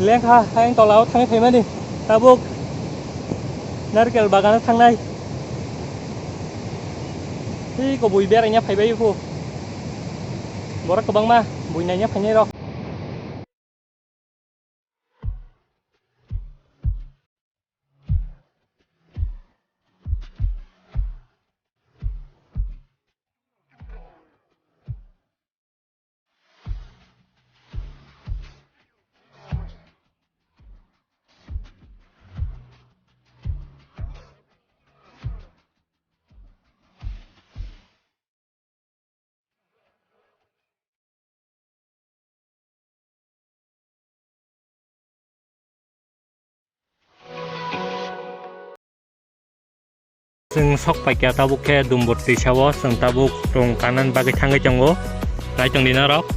लेखा थां तलाव थाङै थाइमानि tabuk narkel bagana थांनाय ko bui beranya faibai ko borak kebang mah bui nanya fainai rok जों sok paikya tabuk ke dumbur tisawo जों tabuk rong kanan bagai tangai jongo rai jong dina rok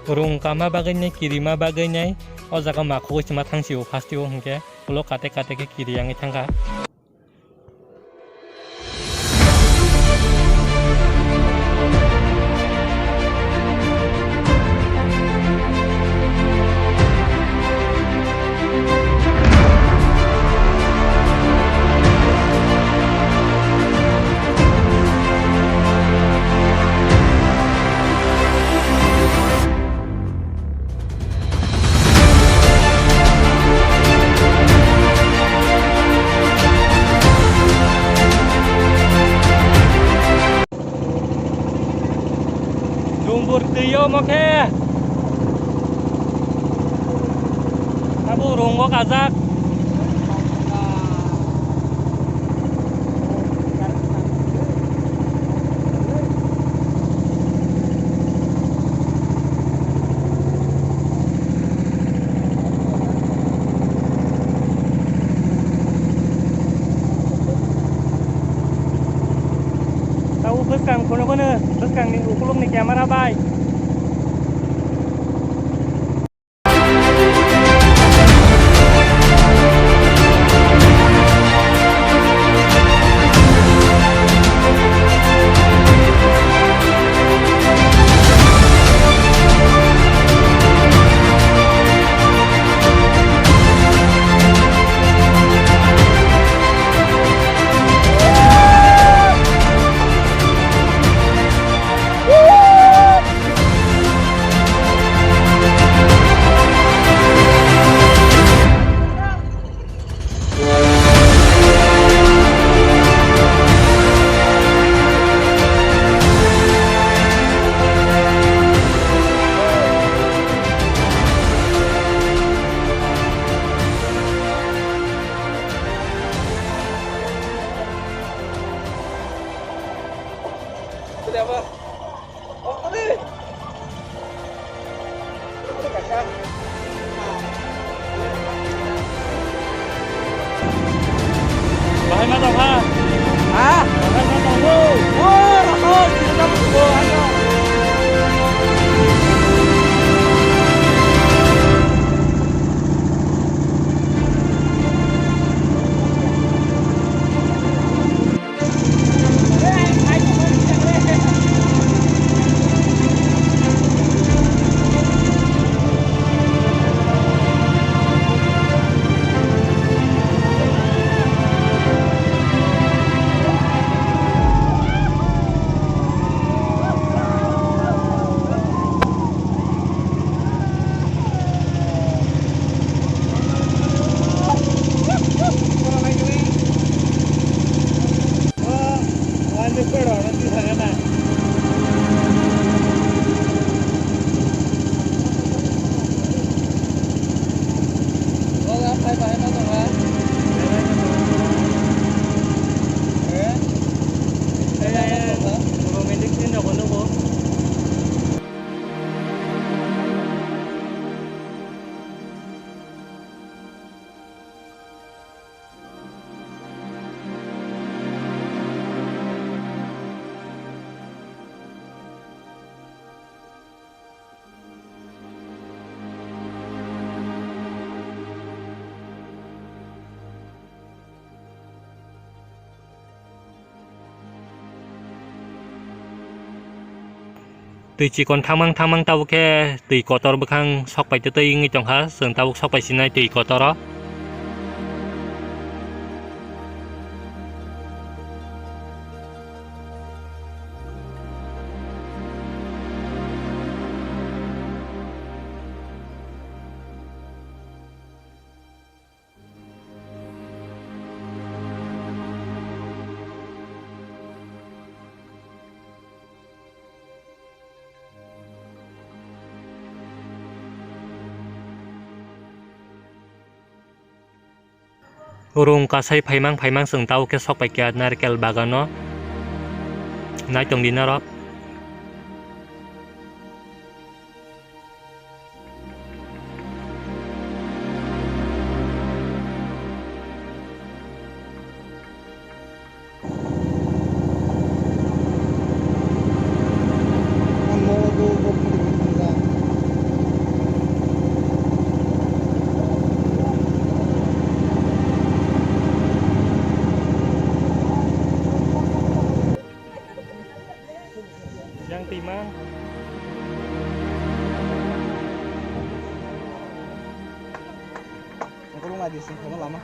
rong kama bagainya kiri ma bagainya o jaga maku cuma tangsiu pasti hingke ulo kate ke kiri yang tangka Yo moke kamu rongo kazak tahu beskan kono beskan ni ukulung ni kamera bay tùy chỉ còn thang mang tao cái tùy có tao bậc hang sọc bài tây ngay trong há sườn tao sọc bài xin này tùy có tao đó Urung kasai paimang seng tau ke sok pakai narkel bagano naik tong dinarop yang timang aku lu nggak sih kamu lama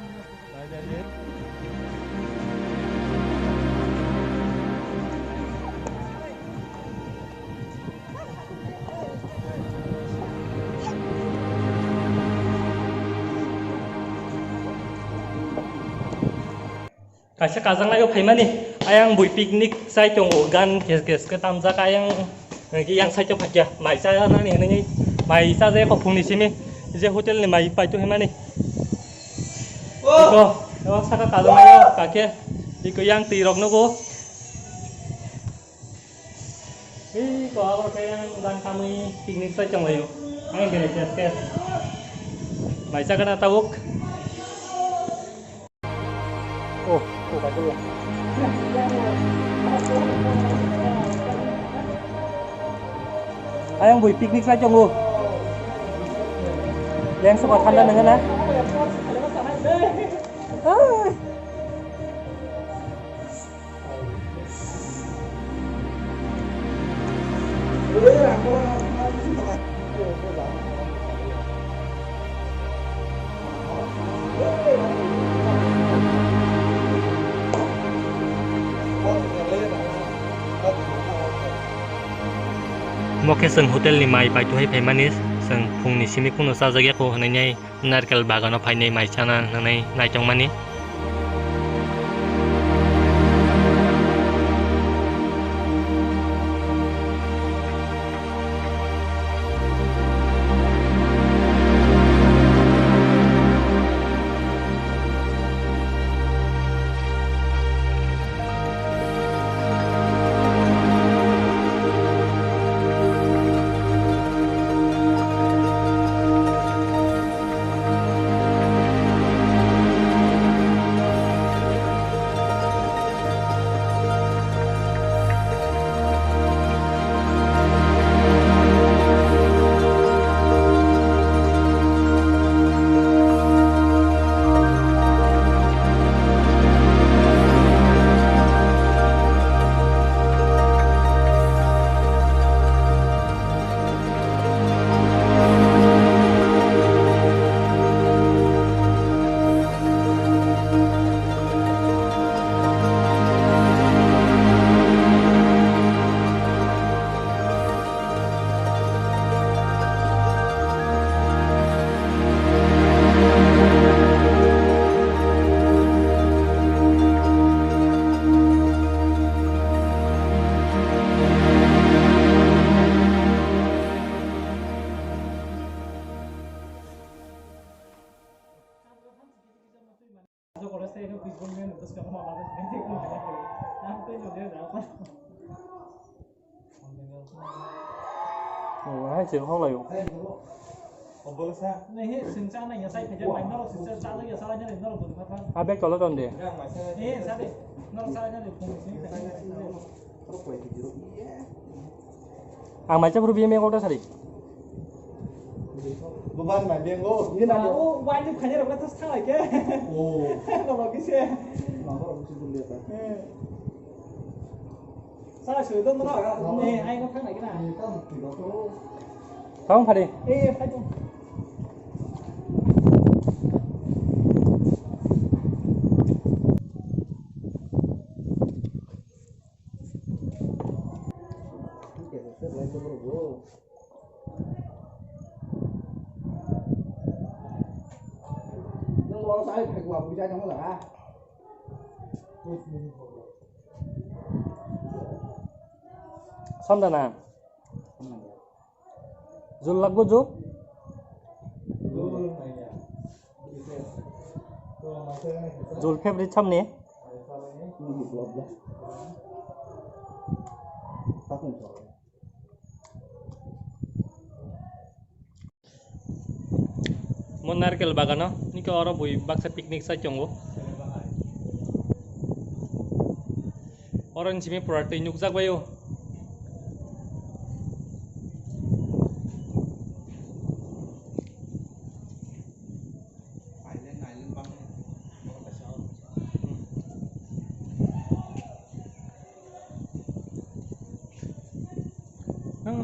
kasih kazang lagi paimang nih ayang bui piknik saya cong organ kes ke tamza ayang yang saya coba aja mai saya nani ini mai saya kok pun di sini je hotel nih mai pai tuh hemani iko saka kazang ayo kakek iko yang tirok nugo iko aku kayak dan kami piknik saya cong ayo ayang beres kes mai saya kena tabuk ayang buổi picnic ra cho ngô yang suka tanda dengan na mau ke seng hotel ni mai pai tu hai manis seng phung ni simi kuno sa jagya ko hanai nai narkel bagano phai nei mai chana nanai nai chong mani hai chuyện không liệu này sừng sang này nhà say phải cho bánh nó sừng sang tới giờ sao nhá nó là buồn phát phát à bé có lót đi thế sao đi nó sao nhá để cùng ang macam rupiah yang kau tadi Bukan main bingo. ini nanti wajib kayaknya dapat tas kalah ke kalau bisa Nomor aku sih lihat. Sao sửa tương nó là ê ai nó khác này cái nào? Không phải đi. Ê phải không? Nang lolos ay pagwa bisa nang wala. Xong rồi nè. Zul lagu jo. Zul favorite chăm nè. Mau narkel bagan no? Ini ke orang bui baksa piknik sa chongo. Orang sini protein nyuk jak bayo.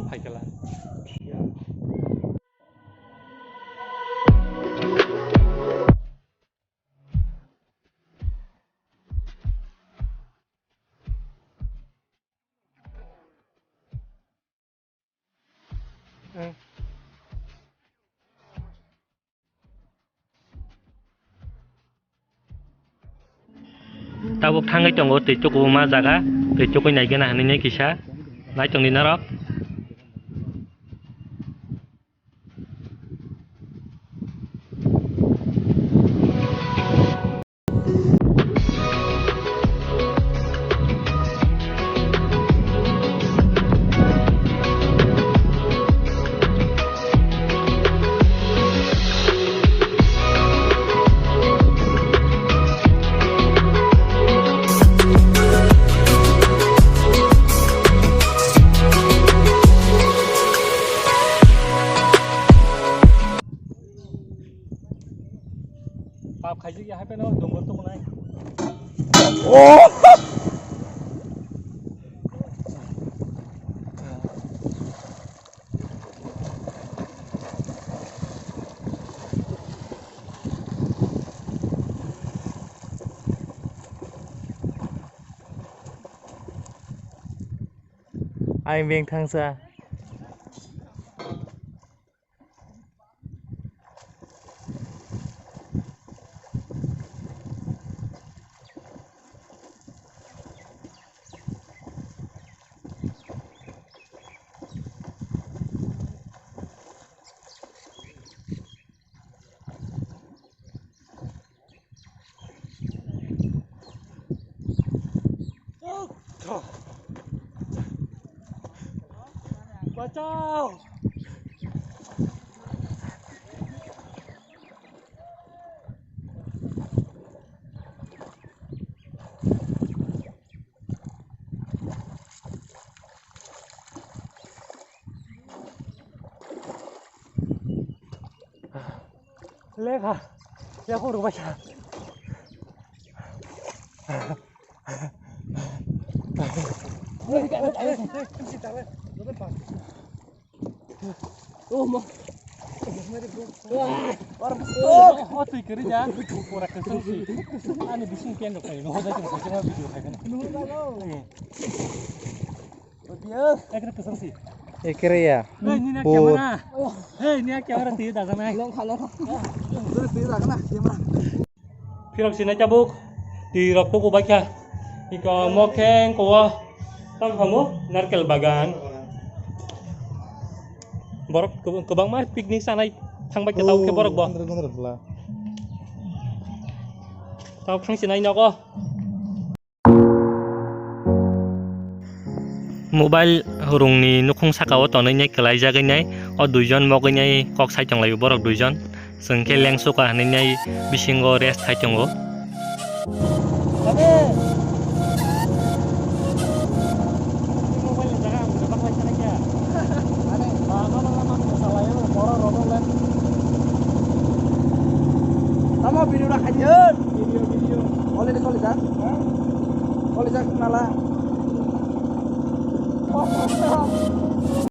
Phải cái là tao buộc thang cái chồng của tỷ chục mà giặc á tỷ chục cái này cái nào nên kỳ xá lái chồng đi nó đó Pap khai gì hay phải nó dùng một tung này. Ai miếng thang xa. Bacau. Leka, ya aku udah baca. Oh, mau. Oh, tuh kerja. Kurang kesel sih. Ane bising kian dok kayak. Noda cuma saja video kayak gini. Dia, ekor kesel sih. Ekor ya. Ini nak kamera. Ini nak kamera tidak ada sana. Long khala. Terus tidak kena, gimana? Film sini cabuk di rok tuku baca. Ika mokeng kowa tam kamu narkel bagan. Borok ke bang mah piknik sana thang baca tahu ke borok boh. Tahu thang sini nyoko. Mobile hurung ni nukung sakao tonne nyai kelai jaga nyai o duijon moge nyai kok sai chong lai borok duijon sengke leng suka ne nyai bisingo rest thai chongo Tama video dah kajian. Video. Oleh di Solejak. Solejak nala. Wah,